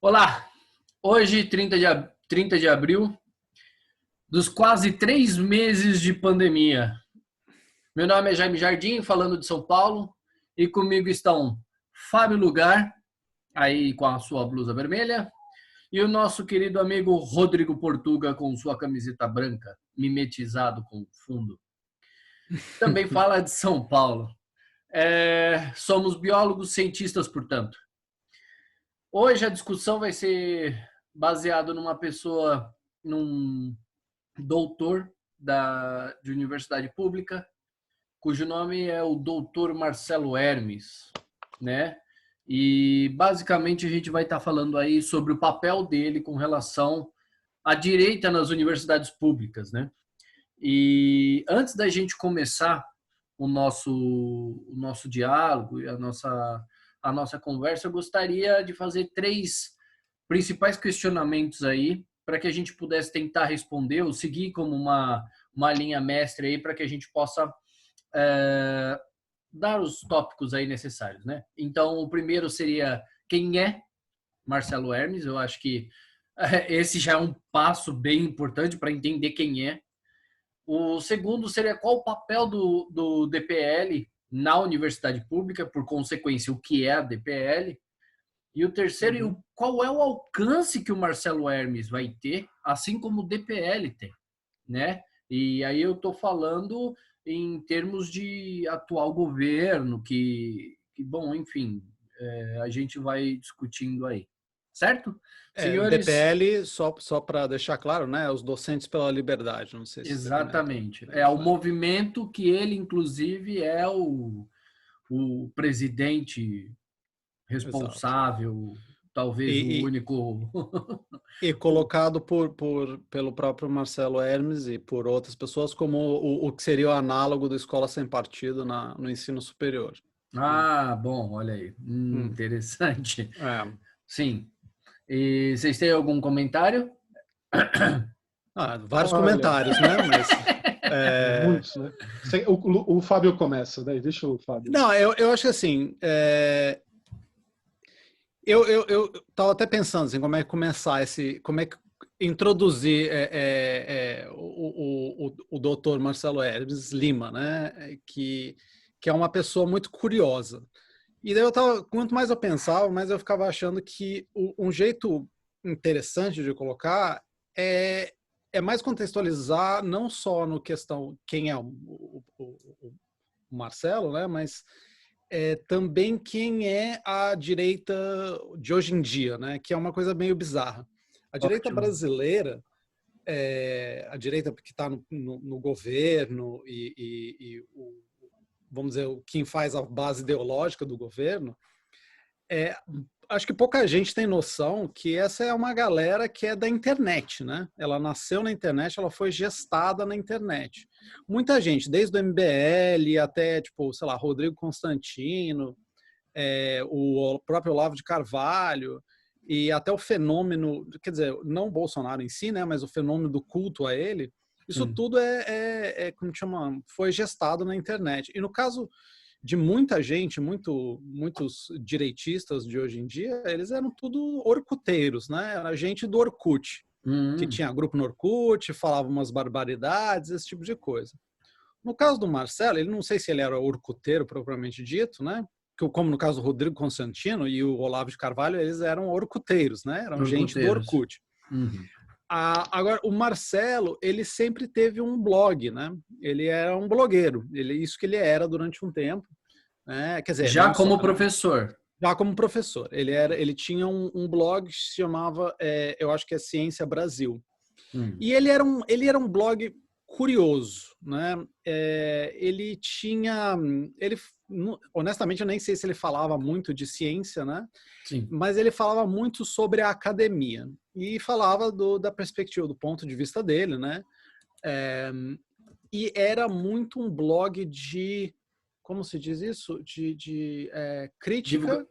Olá, hoje, 30 de abril, dos quase 3 meses de pandemia. Meu nome é Jaime Jardim, falando de São Paulo, e comigo estão Fábio Lugar, aí com a sua blusa vermelha, e o nosso querido amigo Rodrigo Portuga com sua camiseta branca, mimetizado com fundo. Também fala de São Paulo. Somos biólogos cientistas, portanto. Hoje a discussão vai ser baseada numa pessoa, num doutor de universidade pública, cujo nome é o doutor Marcelo Hermes, né? E basicamente a gente vai estar falando aí sobre o papel dele com relação à direita nas universidades públicas, né? E antes da gente começar o nosso diálogo e a nossa conversa, eu gostaria de fazer 3 principais questionamentos aí para que a gente pudesse tentar responder ou seguir como uma linha mestre aí para que a gente possa dar os tópicos aí necessários, né? Então, o primeiro seria quem é Marcelo Hermes. Eu acho que esse já é um passo bem importante para entender quem é. O segundo seria qual o papel do DPL na universidade pública, por consequência, o que é a DPL. E o terceiro, qual é o alcance que o Marcelo Hermes vai ter, assim como o DPL tem, né? E aí eu estou falando em termos de atual governo, bom, enfim, a gente vai discutindo aí. Certo? Senhores, DPL, só para deixar claro, né? Os Docentes pela Liberdade, não sei se você comenta. exatamente. É o movimento que ele, inclusive, é o presidente Exato. responsável, talvez o E, único. e colocado pelo próprio Marcelo Hermes e por outras pessoas como o que seria o análogo da escola sem partido no ensino superior. Ah, bom, olha aí. Interessante. É. Sim. E vocês têm algum comentário? Vários Olha, comentários, né? Mas muitos, né? O Fábio começa, daí deixa o Fábio. não, eu acho que assim, eu estava até pensando assim, como é que começar como é que introduzir o doutor Marcelo Hermes Lima, né? Que é uma pessoa muito curiosa. E daí quanto mais eu pensava, mais eu ficava achando que um jeito interessante de colocar é mais contextualizar não só no questão quem é o Marcelo, né? Mas também quem é a direita de hoje em dia, né? Que é uma coisa meio bizarra. A direita Ótimo. brasileira, a direita que está no governo vamos dizer, quem faz a base ideológica do governo, acho que pouca gente tem noção que essa é uma galera que é da internet, né? Ela nasceu na internet, ela foi gestada na internet. Muita gente, desde o MBL até, tipo, sei lá, Rodrigo Constantino, o próprio Olavo de Carvalho, e até o fenômeno, quer dizer, não o Bolsonaro em si, né? Mas o fenômeno do culto a ele, isso tudo como chama, foi gestado na internet. E no caso de muita gente, muitos direitistas de hoje em dia, eles eram tudo orkuteiros, né? Era gente do Orkut, que tinha grupo no Orkut, falava umas barbaridades, esse tipo de coisa. No caso do Marcelo, ele não sei se ele era orkuteiro propriamente dito, né? Como no caso do Rodrigo Constantino e o Olavo de Carvalho, eles eram orkuteiros, né? Eram gente do Orkut. Agora, o Marcelo, ele sempre teve um blog, né? Ele era um blogueiro, isso que ele era durante um tempo, né? Quer dizer, já como professor. Já como professor. Ele tinha um blog que se chamava, eu acho que é Ciência Brasil. E ele era um blog curioso, né? Honestamente, eu nem sei se ele falava muito de ciência, né? Sim. Mas ele falava muito sobre a academia e falava da perspectiva, do ponto de vista dele, né? E era muito um blog de, como se diz isso? De crítica.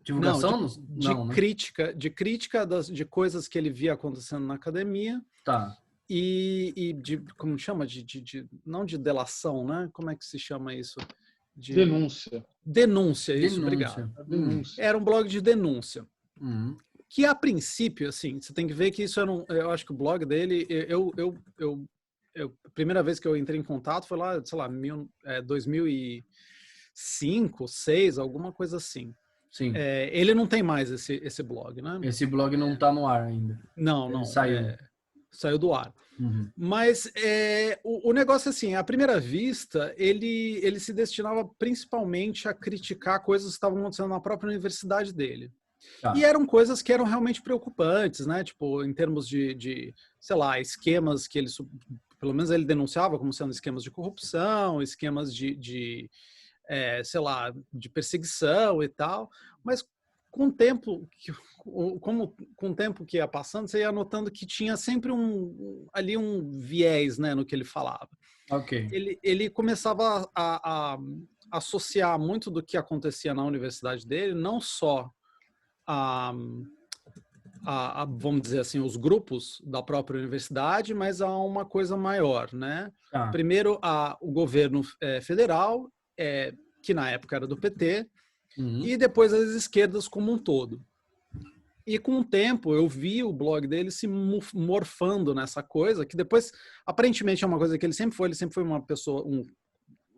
Divulgação? Não, né? De crítica de coisas que ele via acontecendo na academia. Tá. E como chama? Não de delação, né? Como é que se chama isso? Denúncia. Denúncia, isso, obrigado. Denúncia. Era um blog de denúncia. que a princípio, assim, você tem que ver que isso era eu acho que o blog dele, a primeira vez que eu entrei em contato foi lá, sei lá, 2005, 2006, alguma coisa assim. Sim. Ele não tem mais esse blog, né? Esse blog não tá no ar ainda. Não. Saiu. Saiu do ar. Uhum. Mas o negócio, assim, à primeira vista, ele se destinava principalmente a criticar coisas que estavam acontecendo na própria universidade dele. Tá. E eram coisas que eram realmente preocupantes, né? Tipo, em termos de sei lá, esquemas que pelo menos ele denunciava como sendo esquemas de corrupção, esquemas sei lá, de perseguição e tal. Mas com o tempo que ia passando, você ia notando que tinha sempre ali um viés, né, no que ele falava. Ok. Ele começava a associar muito do que acontecia na universidade dele, não só vamos dizer assim, os grupos da própria universidade, mas a uma coisa maior, né? Tá. Primeiro, o governo federal, que na época era do PT, e depois as esquerdas como um todo. E com o tempo eu vi o blog dele se morfando nessa coisa, que depois, aparentemente é uma coisa que ele sempre foi uma pessoa,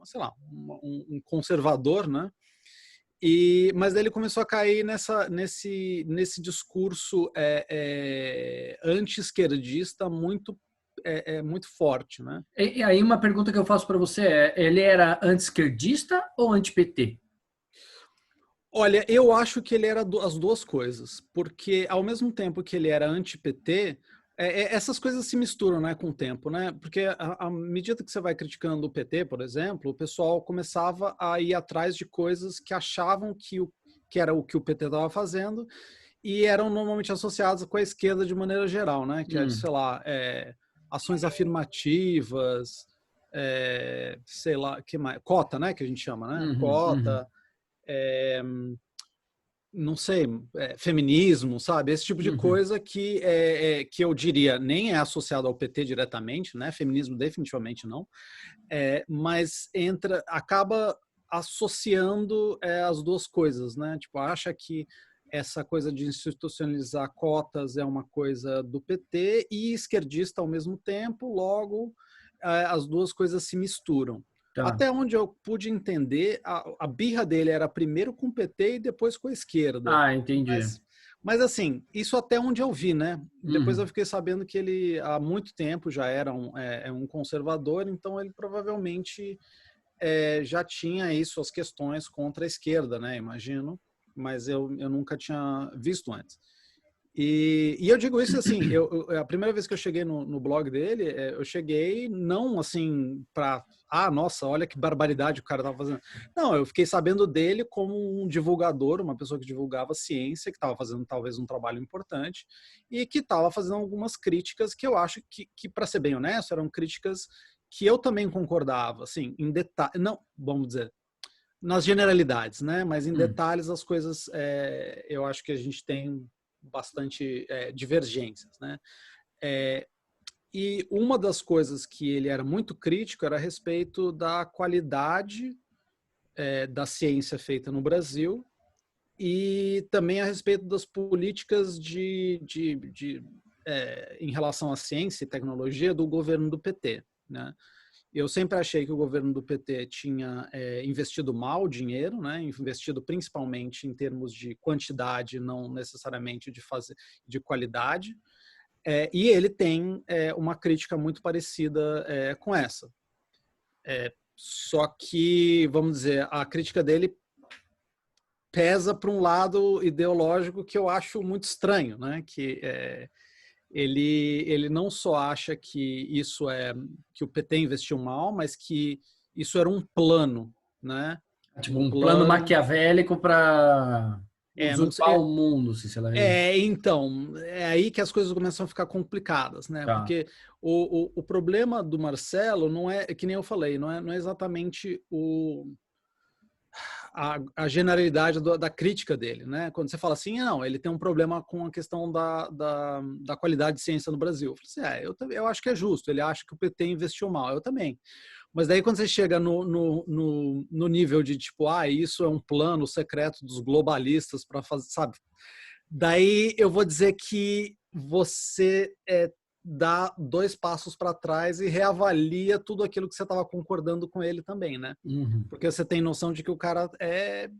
sei lá, um conservador, né? Mas daí ele começou a cair nesse discurso anti-esquerdista muito forte, né? E aí uma pergunta que eu faço para você ele era anti-esquerdista ou anti-PT? Olha, eu acho que ele era as duas coisas, porque ao mesmo tempo que ele era anti-PT, essas coisas se misturam, né, com o tempo, né? Porque à medida que você vai criticando o PT, por exemplo, o pessoal começava a ir atrás de coisas que achavam que era o que o PT estava fazendo e eram normalmente associadas com a esquerda de maneira geral, né? Que é, sei lá, ações afirmativas, sei lá, que mais? Cota, né? Que a gente chama, né? Cota. Não sei, feminismo, sabe? Esse tipo de coisa que eu diria nem é associado ao PT diretamente, né? Feminismo definitivamente não, mas acaba associando as duas coisas, né? Tipo, acha que essa coisa de institucionalizar cotas é uma coisa do PT e esquerdista ao mesmo tempo, logo as duas coisas se misturam. Tá. Até onde eu pude entender, a birra dele era primeiro com o PT e depois com a esquerda. Ah, entendi. Mas assim, isso até onde eu vi, né? Depois eu fiquei sabendo que ele há muito tempo já era um conservador, então ele provavelmente já tinha isso, as questões contra a esquerda, né? Imagino, mas eu nunca tinha visto antes. E eu digo isso assim, a primeira vez que eu cheguei no blog dele, eu cheguei não assim para, nossa, olha que barbaridade o cara estava fazendo. Não, eu fiquei sabendo dele como um divulgador, uma pessoa que divulgava ciência, que estava fazendo talvez um trabalho importante e que estava fazendo algumas críticas que eu acho que para ser bem honesto, eram críticas que eu também concordava, assim, em detalhe, não, vamos dizer, nas generalidades, né? Mas em detalhes as coisas, eu acho que a gente tem bastante divergências, né? E uma das coisas que ele era muito crítico era a respeito da qualidade da ciência feita no Brasil e também a respeito das políticas em relação à ciência e tecnologia do governo do PT, né? Eu sempre achei que o governo do PT tinha investido mal o dinheiro, né? Investido principalmente em termos de quantidade, não necessariamente de qualidade. E ele tem uma crítica muito parecida com essa. Só que, vamos dizer, a crítica dele pesa para um lado ideológico que eu acho muito estranho, né? Que ele não só acha que que o PT investiu mal, mas que isso era um plano, né? Tipo um plano maquiavélico para usurpar o mundo, sei lá. Então, é aí que as coisas começam a ficar complicadas, né? Tá. Porque o problema do Marcelo não é, que nem eu falei, não é exatamente a generalidade da crítica dele, né? Quando você fala assim, não, ele tem um problema com a questão da qualidade de ciência no Brasil. Eu falei assim, eu acho que é justo, ele acha que o PT investiu mal, eu também. Mas daí quando você chega no nível de tipo, isso é um plano secreto dos globalistas para fazer, sabe? Daí eu vou dizer que você dá 2 passos para trás e reavalia tudo aquilo que você estava concordando com ele também, né? Uhum. Porque você tem noção de que o cara é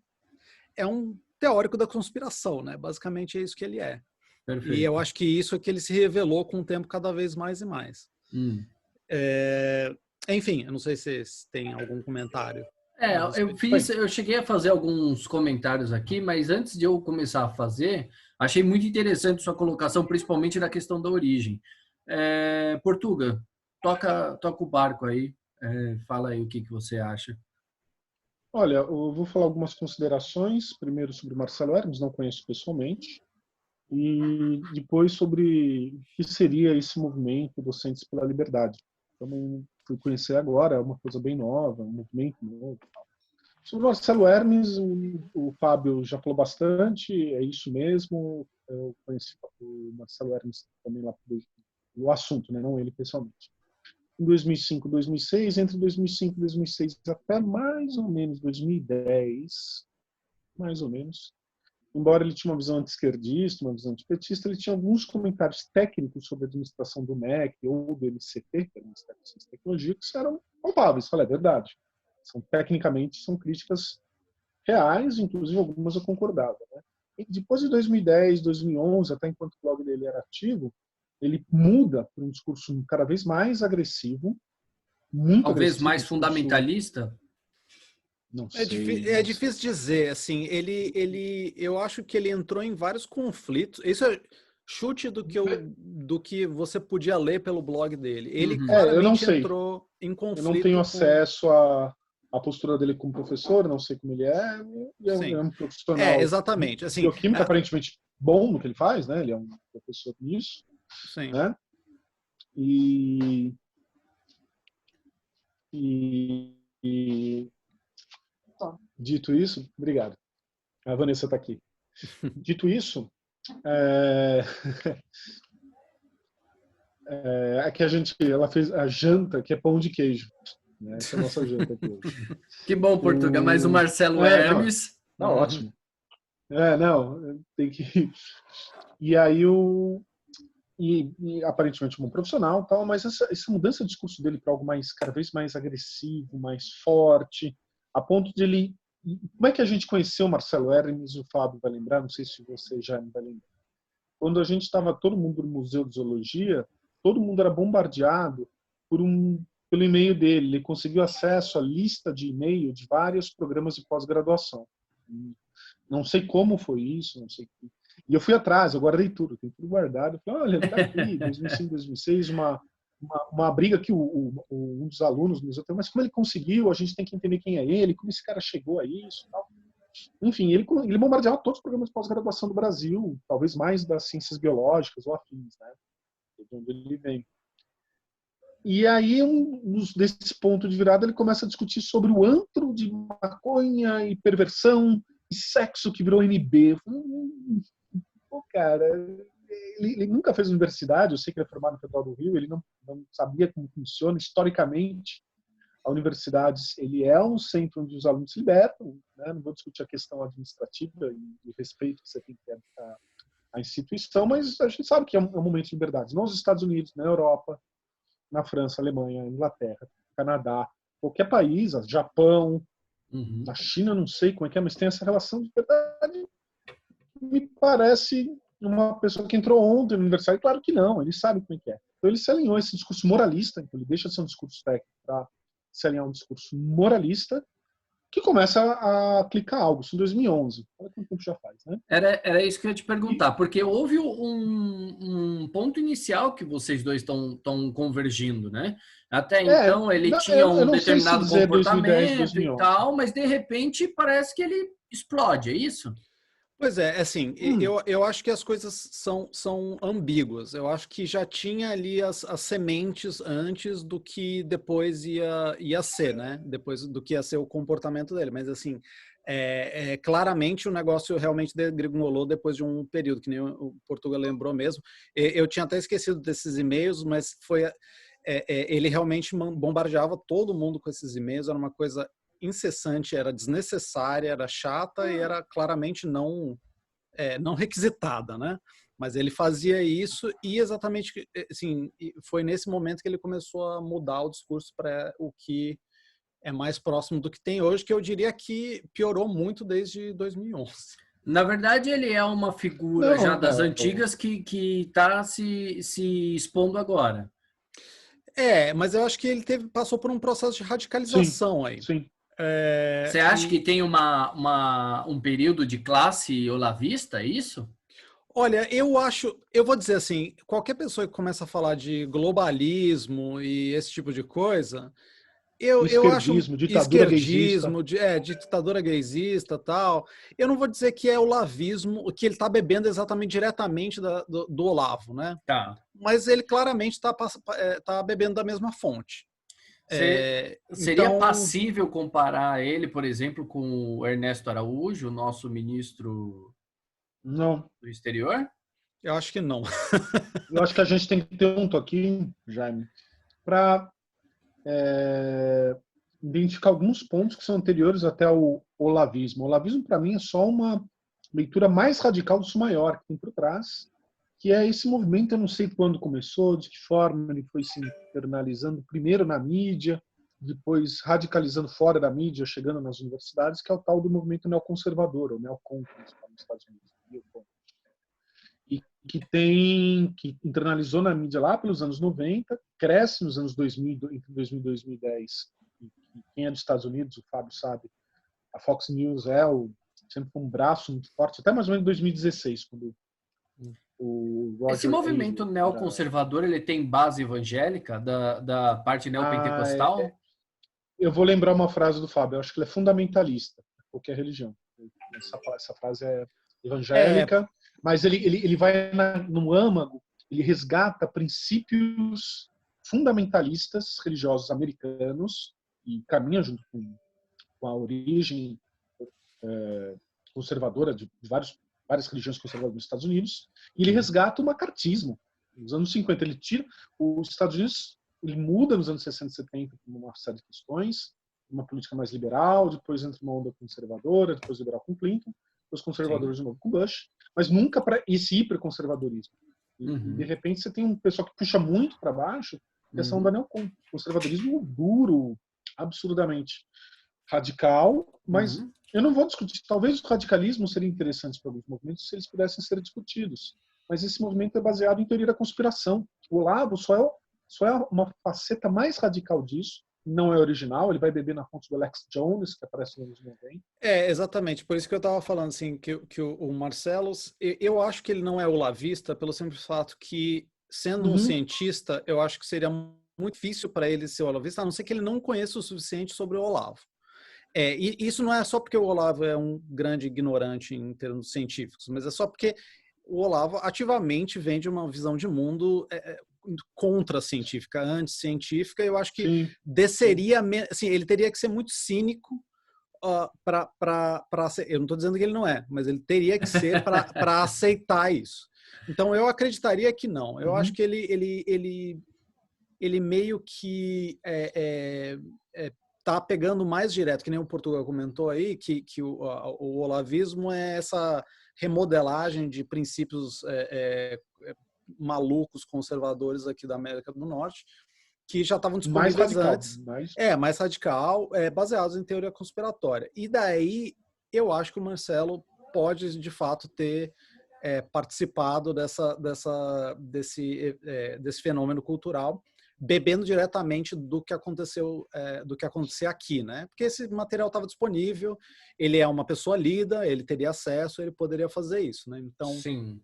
um teórico da conspiração, né? Basicamente é isso que ele é. Perfeito. E eu acho que isso é que ele se revelou com o tempo cada vez mais e mais. Enfim, eu não sei se tem algum comentário. Eu cheguei a fazer alguns comentários aqui, mas antes de eu começar a fazer, achei muito interessante sua colocação, principalmente da questão da origem. Portuga, toca o barco aí, fala aí o que você acha. Olha, eu vou falar algumas considerações, primeiro sobre Marcelo Hermes, não conheço pessoalmente, e depois sobre o que seria esse movimento Docentes pela Liberdade. Também fui conhecer agora, é uma coisa bem nova, um movimento novo. Sobre Marcelo Hermes, o Fábio já falou bastante, é isso mesmo. Eu conheci o Marcelo Hermes também lá o assunto, né? Não ele pessoalmente. Em 2005, 2006, entre 2005 e 2006 até mais ou menos 2010, mais ou menos, embora ele tinha uma visão anti-esquerdista, uma visão antipetista, ele tinha alguns comentários técnicos sobre a administração do MEC ou do MCT, que é o Ministério de Ciência e Tecnologia, que eram palpáveis, é verdade. Tecnicamente, são críticas reais, inclusive algumas eu concordava. Né? E depois de 2010, 2011, até enquanto o blog dele era ativo, ele muda para um discurso cada vez mais agressivo, muito talvez agressivo, mais fundamentalista. Não sei. É difícil dizer, assim, eu acho que ele entrou em vários conflitos. Isso é chute do que você podia ler pelo blog dele. Ele claramente entrou em conflito. Eu não tenho acesso à postura dele como professor, não sei como ele é. Ele é um profissional. Exatamente. Assim, bioquímico aparentemente bom no que ele faz, né? Ele é um professor nisso. Sim. Né? Dito isso, obrigado. A Vanessa está aqui. Dito isso, aqui ela fez a janta, que é pão de queijo. Né? Essa é a nossa janta aqui hoje. Que bom, Portuga. Mas o Marcelo Hermes... Não, ótimo. Tem que... E aí E aparentemente um profissional, tal, mas essa mudança de discurso dele para algo mais cada vez mais agressivo, mais forte, a ponto de ele... Como é que a gente conheceu o Marcelo Hermes? O Fábio vai lembrar, não sei se você já vai lembrar. Quando a gente estava todo mundo no Museu de Zoologia, todo mundo era bombardeado pelo e-mail dele. Ele conseguiu acesso à lista de e-mail de vários programas de pós-graduação. Não sei como foi isso, não sei. E eu fui atrás, eu guardei tudo, tem tudo guardado. Eu falei, olha, tá aqui, 2005, 2006, uma briga que um dos alunos do museu tem, mas como ele conseguiu, a gente tem que entender quem é ele, como esse cara chegou a isso e tal. Enfim, ele bombardeava todos os programas de pós-graduação do Brasil, talvez mais das ciências biológicas ou afins, né? De onde ele vem. E aí, desse ponto de virada, ele começa a discutir sobre o antro de maconha e perversão e sexo que virou NB. Pô, cara, ele nunca fez universidade, eu sei que ele é formado no Federal do Rio, ele não sabia como funciona. Historicamente, a universidade ele é um centro onde os alunos se libertam, né? Não vou discutir a questão administrativa e respeito que você tem que ter à instituição, mas a gente sabe que é um momento de liberdade. Nos Estados Unidos, na Europa, na França, Alemanha, Inglaterra, Canadá, qualquer país, Japão, na China, não sei como é que é, mas tem essa relação de liberdade. Me parece uma pessoa que entrou ontem no universidade, claro que não, ele sabe como é que é. Então ele se alinhou a esse discurso moralista, então ele deixa de ser um discurso técnico para se alinhar a um discurso moralista, que começa a clicar algo. Isso em 2011. Olha quanto tempo já faz, né? Era isso que eu ia te perguntar, porque houve um ponto inicial que vocês dois estão convergindo, né? Até então ele tinha um determinado comportamento 2010, e tal, mas de repente parece que ele explode, é isso? Pois é, assim, eu acho que as coisas são ambíguas. Eu acho que já tinha ali as sementes antes do que depois ia ser, né? Depois do que ia ser o comportamento dele. Mas, assim, claramente o negócio realmente degringolou depois de um período, que nem o Portugal lembrou mesmo. Eu tinha até esquecido desses e-mails, mas ele realmente bombardeava todo mundo com esses e-mails. Era uma coisa incessante, era desnecessária, era chata e era claramente não não requisitada, né? Mas ele fazia isso e exatamente assim, foi nesse momento que ele começou a mudar o discurso para o que é mais próximo do que tem hoje, que eu diria que piorou muito desde 2011. Na verdade, ele é uma figura já Não, das antigas que está se expondo agora. Mas eu acho que ele passou por um processo de radicalização aí. sim. Você acha que tem um período de classe olavista, é isso? Olha, eu vou dizer assim, qualquer pessoa que começa a falar de globalismo e esse tipo de coisa, eu acho ditadura gaysista. ditadura gaysista, tal. Eu não vou dizer que é o olavismo, que ele está bebendo exatamente diretamente do Olavo, né? Tá. Mas ele claramente tá bebendo da mesma fonte. Seria passível comparar ele, por exemplo, com o Ernesto Araújo, nosso ministro Não. do exterior? Eu acho que não. Eu acho que a gente tem que ter um ponto aqui, Jaime, para identificar alguns pontos que são anteriores até ao olavismo. O olavismo, para mim, é só uma leitura mais radical do maior que tem por trás, que é esse movimento, eu não sei quando começou, de que forma ele foi se internalizando, primeiro na mídia, depois radicalizando fora da mídia, chegando nas universidades, que é o tal do movimento neoconservador, ou neocon, nos Estados Unidos. E que internalizou na mídia lá pelos anos 90, cresce nos anos 2000, entre 2000 e 2010. E quem é dos Estados Unidos, o Fábio sabe, a Fox News sempre foi um braço muito forte, até mais ou menos 2016, quando o Roger Esse movimento Ailes neoconservador, ele tem base evangélica da parte neopentecostal? Eu vou lembrar uma frase do Fábio, eu acho que ele é fundamentalista, qualquer religião. Essa frase é evangélica, mas ele vai no âmago, ele resgata princípios fundamentalistas religiosos americanos e caminha junto com a origem conservadora de várias religiões conservadoras nos Estados Unidos, e ele resgata o macartismo. Nos anos 50, ele tira os Estados Unidos, ele muda nos anos 60 e 70 por uma série de questões, uma política mais liberal, depois entra uma onda conservadora, depois liberal com Clinton, depois conservadores de novo com Bush, mas nunca para esse hiperconservadorismo. E, de repente, você tem um pessoal que puxa muito para baixo, que é essa onda neocon, conservadorismo duro, absurdamente radical, mas eu não vou discutir. Talvez o radicalismo seria interessante para alguns movimentos se eles pudessem ser discutidos. Mas esse movimento é baseado em teoria da conspiração. O Olavo só é uma faceta mais radical disso. Não é original, ele vai beber na fonte do Alex Jones, que aparece nos anos 90. Exatamente. Por isso que eu estava falando assim, que o Marcellus, eu acho que ele não é olavista pelo simples fato que, sendo um cientista, eu acho que seria muito difícil para ele ser olavista, a não ser que ele não conheça o suficiente sobre o Olavo. E isso não é só porque o Olavo é um grande ignorante em termos científicos, mas é só porque o Olavo ativamente vende uma visão de mundo contra-científica, anti-científica. Eu acho que desceria, assim, ele teria que ser muito cínico para ser. Eu não estou dizendo que ele não é, mas ele teria que ser para aceitar isso. Então eu acreditaria que não. Eu acho que ele meio que tá pegando mais direto, que nem o Portugal comentou aí, que o olavismo é essa remodelagem de princípios malucos, conservadores aqui da América do Norte, que já estavam disponíveis antes. Mais radical, baseados em teoria conspiratória. E daí, eu acho que o Marcelo pode, de fato, ter participado desse fenômeno cultural, bebendo diretamente do que aconteceu, do que acontecia aqui, né? Porque esse material estava disponível, ele é uma pessoa lida, ele teria acesso, ele poderia fazer isso, né? Então, sim.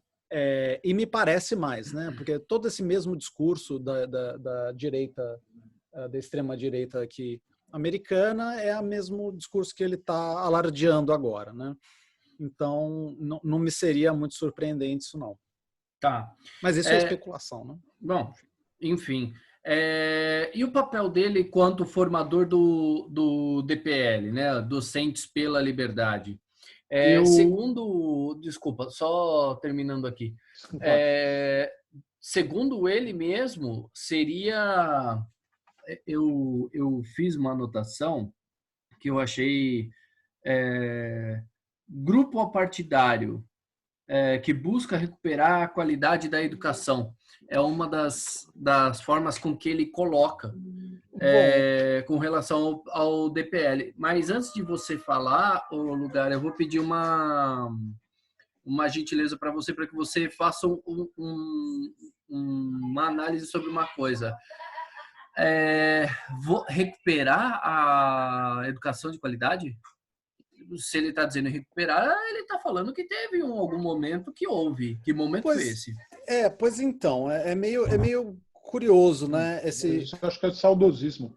E me parece mais, né? Porque todo esse mesmo discurso da direita, da extrema direita aqui americana, é o mesmo discurso que ele está alardeando agora, né? Então, não me seria muito surpreendente isso, não. Tá. Mas isso é especulação, né? Bom, enfim. E o papel dele quanto formador do DPL, né? Docentes pela Liberdade? Segundo, desculpa, só terminando aqui. Segundo ele mesmo, seria... Eu fiz uma anotação que eu achei grupo apartidário que busca recuperar a qualidade da educação. É uma das formas com que ele coloca com relação ao DPL. Mas antes de você falar, o Lugar, eu vou pedir uma gentileza para você, para que você faça uma análise sobre uma coisa. Vou recuperar a educação de qualidade? Se ele está dizendo recuperar, ele está falando que teve algum momento que houve. Que momento foi esse? Pois então, é meio curioso, né? Eu acho que é saudosismo.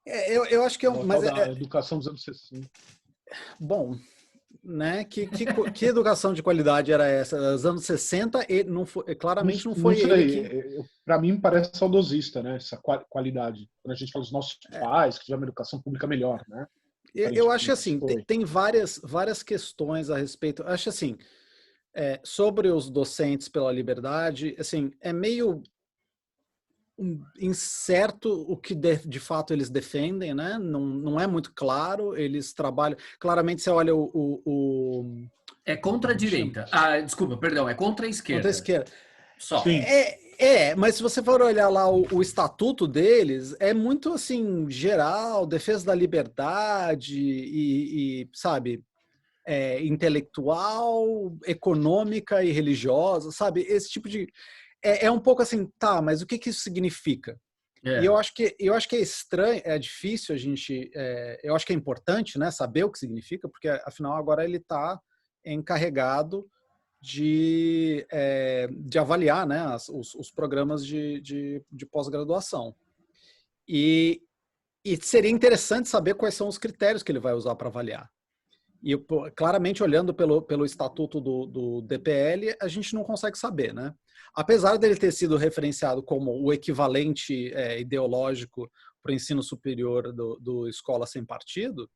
Eu acho que mas a educação dos anos 60. Bom, né? Que educação de qualidade era essa? Dos anos 60 e claramente não foi ele. Para mim parece saudosista, né? Essa qualidade. Quando a gente fala dos nossos pais, que tiveram uma educação pública melhor, né? Eu acho assim, tem várias questões a respeito. Acho assim, sobre os docentes pela liberdade, assim, é meio incerto o que de fato eles defendem, né? Não é muito claro. Eles trabalham. Claramente, você olha É contra a direita. Desculpa, perdão, é contra a esquerda. Contra a esquerda. Só. Sim. Mas se você for olhar lá o estatuto deles, é muito assim, geral, defesa da liberdade e sabe, intelectual, econômica e religiosa, sabe? Esse tipo de... É um pouco assim, tá, mas o que isso significa? E eu acho que é estranho, é difícil a gente... eu acho que é importante, né, saber o que significa, porque afinal agora ele está encarregado de avaliar, né, os programas de pós-graduação. E seria interessante saber quais são os critérios que ele vai usar para avaliar. E claramente, olhando pelo estatuto do DPL, a gente não consegue saber, né? Apesar dele ter sido referenciado como o equivalente ideológico para o ensino superior do Escola Sem Partido,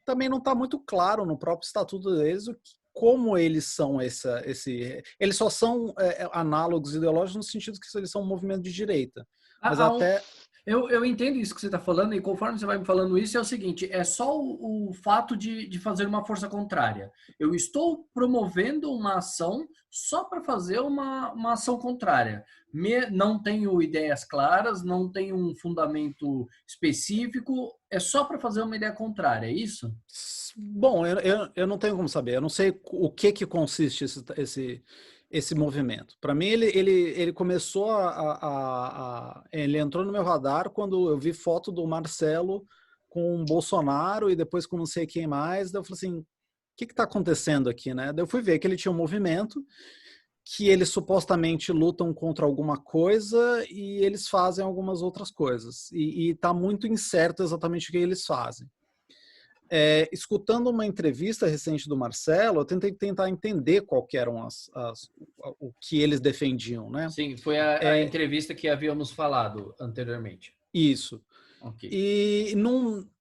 também não está muito claro no próprio estatuto deles como eles são eles só são análogos ideológicos no sentido que eles são um movimento de direita. Mas eu entendo isso que você está falando, e conforme você vai me falando isso, é o seguinte, é só o fato de fazer uma força contrária. Eu estou promovendo uma ação só para fazer uma ação contrária. Não tenho ideias claras, não tenho um fundamento específico, é só para fazer uma ideia contrária, é isso? Bom, eu não tenho como saber, eu não sei o que consiste esse movimento. Para mim, ele começou ele entrou no meu radar quando eu vi foto do Marcelo com o Bolsonaro e depois com não sei quem mais. Daí eu falei assim, o que está acontecendo aqui, né? Daí eu fui ver que ele tinha um movimento que eles supostamente lutam contra alguma coisa e eles fazem algumas outras coisas. E está muito incerto exatamente o que eles fazem. Escutando uma entrevista recente do Marcelo, eu tentei tentar entender qual que eram o que eles defendiam, né? Sim, foi a entrevista que havíamos falado anteriormente. Isso. Okay. E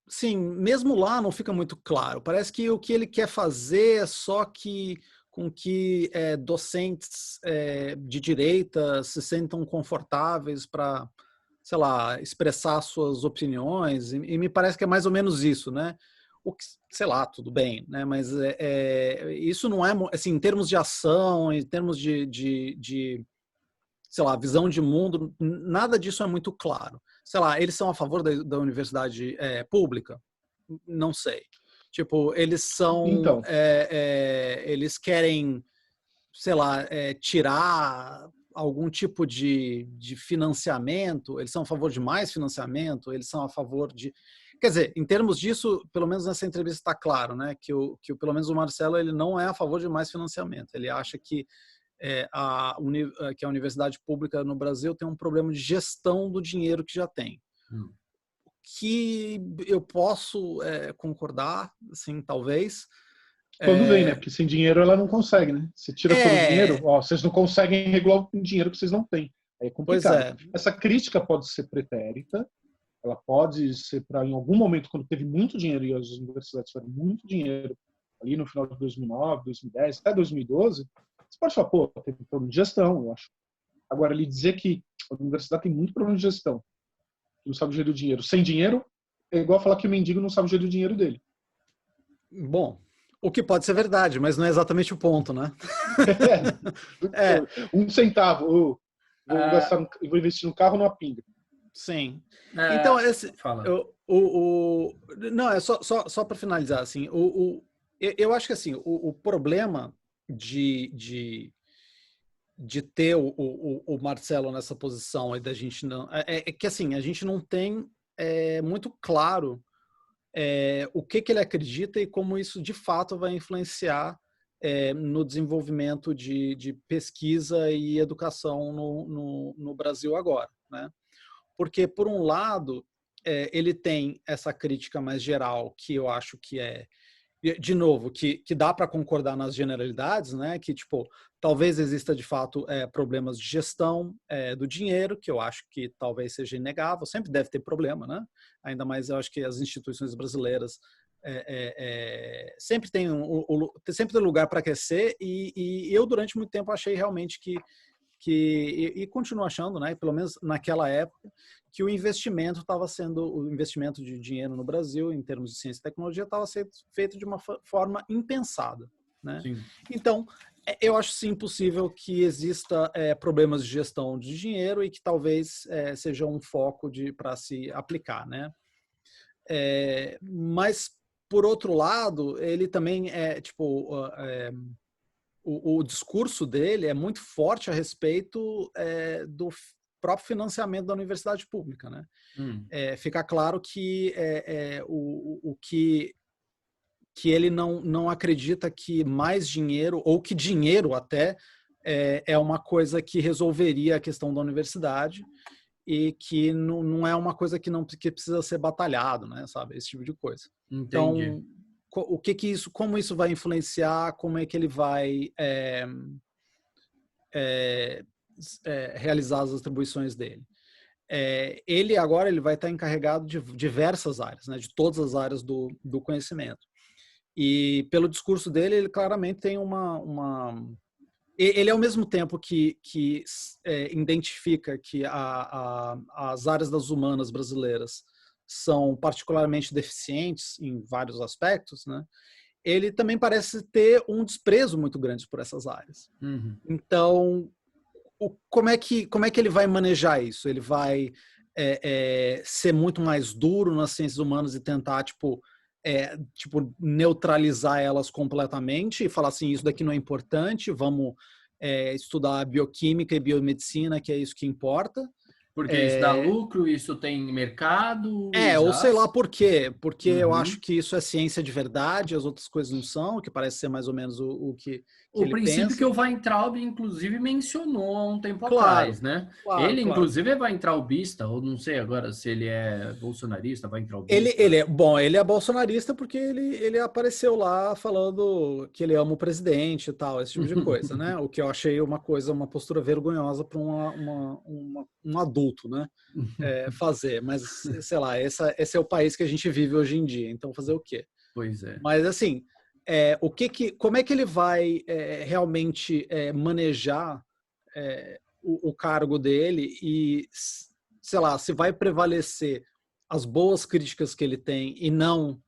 sim, mesmo lá não fica muito claro. Parece que o que ele quer fazer é só com que docentes de direita se sentam confortáveis para, sei lá, expressar suas opiniões. E me parece que é mais ou menos isso, né? Sei lá, tudo bem, né? Mas isso não é, assim, em termos de ação, em termos de sei lá, visão de mundo, nada disso é muito claro. Sei lá, eles são a favor da universidade pública? Não sei. Tipo, eles são... Então. Eles querem, sei lá, tirar algum tipo de financiamento? Eles são a favor de mais financiamento? Eles são a favor de... Quer dizer, em termos disso, pelo menos nessa entrevista está claro, né, que pelo menos o Marcelo ele não é a favor de mais financiamento. Ele acha que a universidade pública no Brasil tem um problema de gestão do dinheiro que já tem. Que eu posso concordar, assim, talvez. Quando vem, né? Porque sem dinheiro ela não consegue, né? Você tira todo o dinheiro, vocês não conseguem regular o dinheiro que vocês não têm. Aí é complicado. Essa crítica pode ser pretérita, ela pode ser para, em algum momento, quando teve muito dinheiro e as universidades tiveram muito dinheiro, ali no final de 2009, 2010, até 2012, você pode falar, pô, teve problema de gestão, eu acho. Agora, ele dizer que a universidade tem muito problema de gestão, que não sabe gerir o dinheiro. Sem dinheiro, é igual falar que o mendigo não sabe gerir o dinheiro dele. Bom, O que pode ser verdade, mas não é exatamente o ponto, né? É, 1 centavo. Vou gastar, vou investir no carro ou numa pinga. sim. Então, fala. não, é só para finalizar, assim, eu acho que assim, o problema de ter o Marcelo nessa posição e da gente não. É que assim, a gente não tem muito claro o que ele acredita e como isso de fato vai influenciar no desenvolvimento de pesquisa e educação no Brasil agora, né? Porque, por um lado, ele tem essa crítica mais geral, que eu acho que de novo, que dá para concordar nas generalidades, né? Que, tipo, talvez exista, de fato, problemas de gestão do dinheiro, que eu acho que talvez seja inegável. Sempre deve ter problema, né? Ainda mais, eu acho que as instituições brasileiras sempre sempre tem lugar para crescer e eu, durante muito tempo, achei realmente e continuo achando, né, pelo menos naquela época, que o investimento de dinheiro no Brasil, em termos de ciência e tecnologia, estava sendo feito de uma forma impensada, né? Sim. Então, eu acho sim possível que exista problemas de gestão de dinheiro e que talvez seja um foco para se aplicar, né? Mas, por outro lado, ele também o discurso dele é muito forte a respeito do próprio financiamento da universidade pública, né? Fica claro que que ele não acredita que mais dinheiro, ou que dinheiro até, é uma coisa que resolveria a questão da universidade e que não é uma coisa que precisa ser batalhado, né? Sabe? Esse tipo de coisa. Entendi. Então, como isso vai influenciar, como é que ele vai realizar as atribuições dele. Ele agora vai estar encarregado de diversas áreas, né, de todas as áreas do conhecimento. E pelo discurso dele, ele claramente tem ele, ao mesmo tempo que identifica que as áreas das humanas brasileiras são particularmente deficientes em vários aspectos, né? Ele também parece ter um desprezo muito grande por essas áreas. Uhum. Então, como é que ele vai manejar isso? Ele vai ser muito mais duro nas ciências humanas e tentar, tipo, neutralizar elas completamente e falar assim, isso daqui não é importante, vamos estudar bioquímica e biomedicina, que é isso que importa. Porque isso dá lucro, isso tem mercado, Ou sei lá exato. por quê. Porque eu Uhum. acho que isso é ciência de verdade, as outras coisas não são, que parece ser mais ou menos o que O ele princípio que pensa. o Weintraub, inclusive, mencionou há um tempo Claro, atrás, né? claro, Ele, claro. inclusive, é Weintraubista, ou não sei agora se ele é bolsonarista, Ele, Weintraubista. ele é bom, ele é bolsonarista porque ele apareceu lá falando que ele ama o presidente e tal, esse tipo de coisa, né? O que eu achei uma postura vergonhosa para um adulto, né? Fazer, mas sei lá, esse é o país que a gente vive hoje em dia, então fazer o quê? Pois é. Mas assim, como é que ele vai realmente manejar o cargo dele e, sei lá, se vai prevalecer as boas críticas que ele tem e não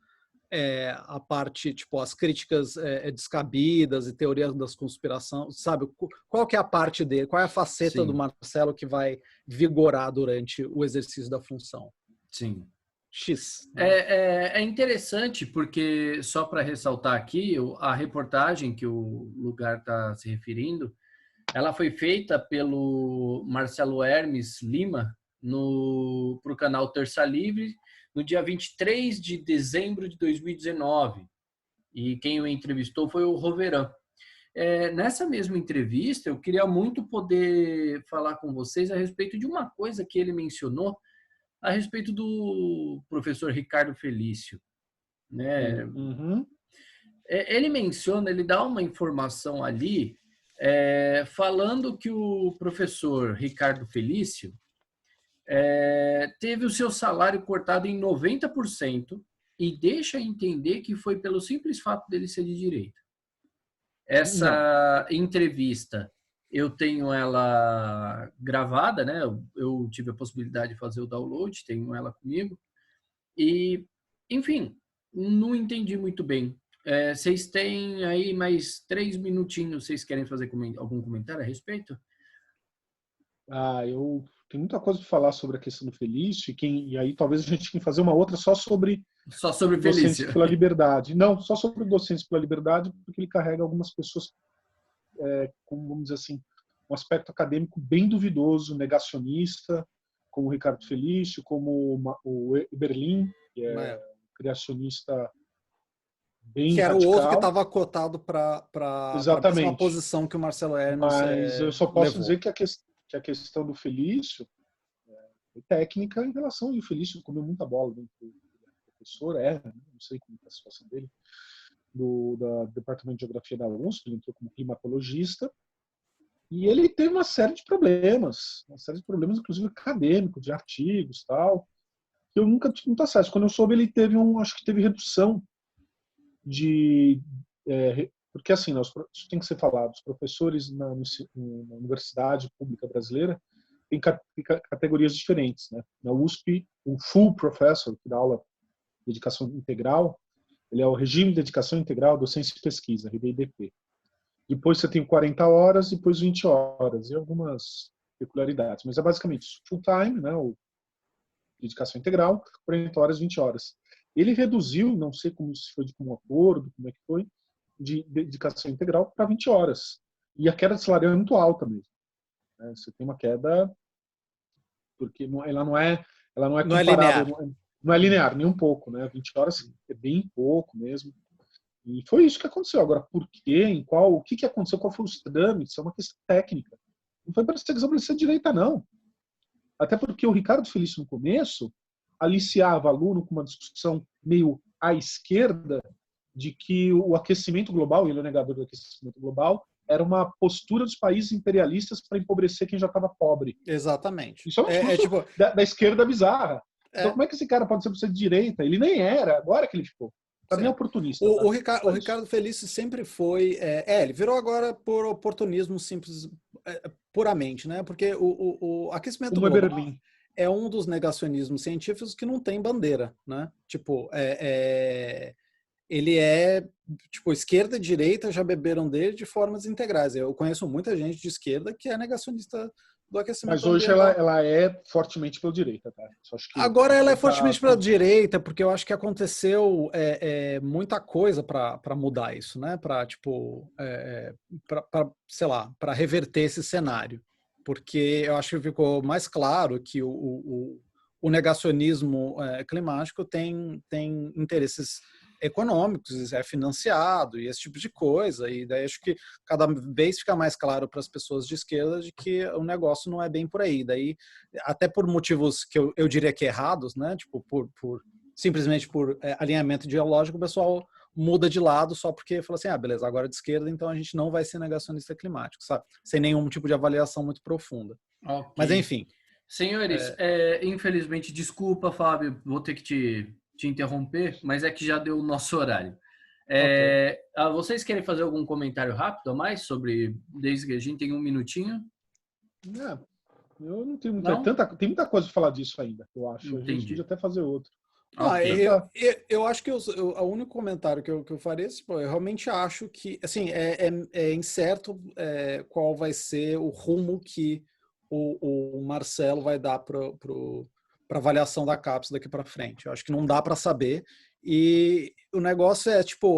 a parte, tipo, as críticas descabidas e teorias das conspiração, sabe? Qual que é a parte dele, qual é a faceta do Sim, Marcelo que vai vigorar durante o exercício da função? sim. X, né? É interessante porque, só para ressaltar aqui, a reportagem que o lugar está se referindo, ela foi feita pelo Marcelo Hermes Lima para o canal Terça Livre no dia 23 de dezembro de 2019. E quem o entrevistou foi o Roveran. Nessa mesma entrevista, eu queria muito poder falar com vocês a respeito de uma coisa que ele mencionou a respeito do professor Ricardo Felício, né? Uhum. Ele menciona, ele dá uma informação ali, falando que o professor Ricardo Felício teve o seu salário cortado em 90% e deixa entender que foi pelo simples fato dele ser de direita. Não. Essa entrevista, eu tenho ela gravada, né? Eu tive a possibilidade de fazer o download, tenho ela comigo. E, enfim, não entendi muito bem Vocês têm aí mais 3 minutinhos. Vocês querem fazer algum comentário a respeito? Eu tenho muita coisa para falar sobre a questão do Felício, e aí talvez a gente tenha que fazer uma outra só sobre docentes Felício. pela liberdade. Não, só sobre docentes pela liberdade, porque ele carrega algumas pessoas com, vamos dizer assim, um aspecto acadêmico bem duvidoso, negacionista, como o Ricardo Felício, como o Eberlin, que é criacionista bem que era o outro que radical. estava cotado para a mesma posição que o Marcelo Hermes Mas eu só posso levou. dizer que a questão do Felício é técnica em relação, e o Felício comeu muita bola dentro do professor, não sei como é a situação dele, do Departamento de Geografia da USP, ele entrou como climatologista, e ele teve uma série de problemas, inclusive acadêmicos, de artigos, tal, que eu nunca tive muito acesso. Quando eu soube, ele teve acho que teve redução porque assim, isso tem que ser falado, os professores na universidade pública brasileira têm categorias diferentes, né? Na USP, o full professor, que dá aula de dedicação integral, ele é o regime de dedicação integral, docência e pesquisa, RDIDP. Depois você tem 40 horas, depois 20 horas, e algumas peculiaridades. Mas é basicamente full time, né, ou dedicação integral, 40 horas, 20 horas. Ele reduziu, não sei se foi de um acordo, como é que foi, de dedicação integral para 20 horas. E a queda de salário é muito alta mesmo. Né? Você tem uma queda, porque ela não é comparável, não é linear, nem um pouco. Né? 20 horas é bem pouco mesmo. E foi isso que aconteceu. Agora, por quê? O que aconteceu? Qual foi os trâmites? É uma questão técnica. Não foi perseguição polícia de direita, não. Até porque o Ricardo Felício, no começo, aliciava aluno com uma discussão meio à esquerda de que o aquecimento global, ele é o negador do aquecimento global, era uma postura dos países imperialistas para empobrecer quem já estava pobre. Exatamente. Isso é um discurso da esquerda bizarra. Então, como é que esse cara pode ser de direita? Ele nem era, agora que ele ficou. Também é oportunista. O Ricardo Felício sempre foi... ele virou agora por oportunismo simples, puramente, né? Porque o aquecimento global Eberlin é um dos negacionismos científicos que não tem bandeira, né? Tipo, ele tipo, esquerda e direita já beberam dele de formas integrais. Eu conheço muita gente de esquerda que é negacionista do aquecimento Mas hoje ela é fortemente pela direita, tá? Acho que agora ela é fortemente pela direita, porque eu acho que aconteceu muita coisa para mudar isso, né? Para tipo, sei lá, para reverter esse cenário, porque eu acho que ficou mais claro que o negacionismo climático tem interesses econômicos, é financiado e esse tipo de coisa, e daí acho que cada vez fica mais claro para as pessoas de esquerda de que o negócio não é bem por aí, daí até por motivos que eu diria que errados, né, tipo simplesmente por alinhamento ideológico, o pessoal muda de lado só porque fala assim, beleza, agora é de esquerda, então a gente não vai ser negacionista climático, sabe? Sem nenhum tipo de avaliação muito profunda. Okay. Mas enfim. Senhores, infelizmente, desculpa, Fábio, vou ter que te interromper, mas é que já deu o nosso horário. Okay. Vocês querem fazer algum comentário rápido a mais sobre, desde que a gente tem um minutinho? Eu não tenho tem muita coisa para falar disso ainda, eu acho. Entendi. A gente podia até fazer outro. Eu acho que o único comentário que eu faria, eu realmente acho que, assim, é incerto qual vai ser o rumo que o Marcelo vai dar para avaliação da CAPES daqui para frente. Eu acho que não dá para saber. E o negócio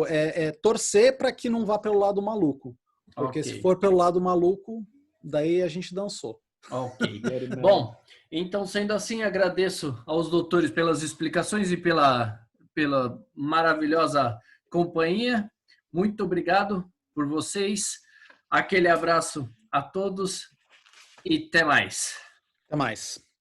é torcer para que não vá pelo lado maluco. Porque se for pelo lado maluco, daí a gente dançou. Ok. Bom, então, sendo assim, agradeço aos doutores pelas explicações e pela maravilhosa companhia. Muito obrigado por vocês. Aquele abraço a todos e até mais. Até mais.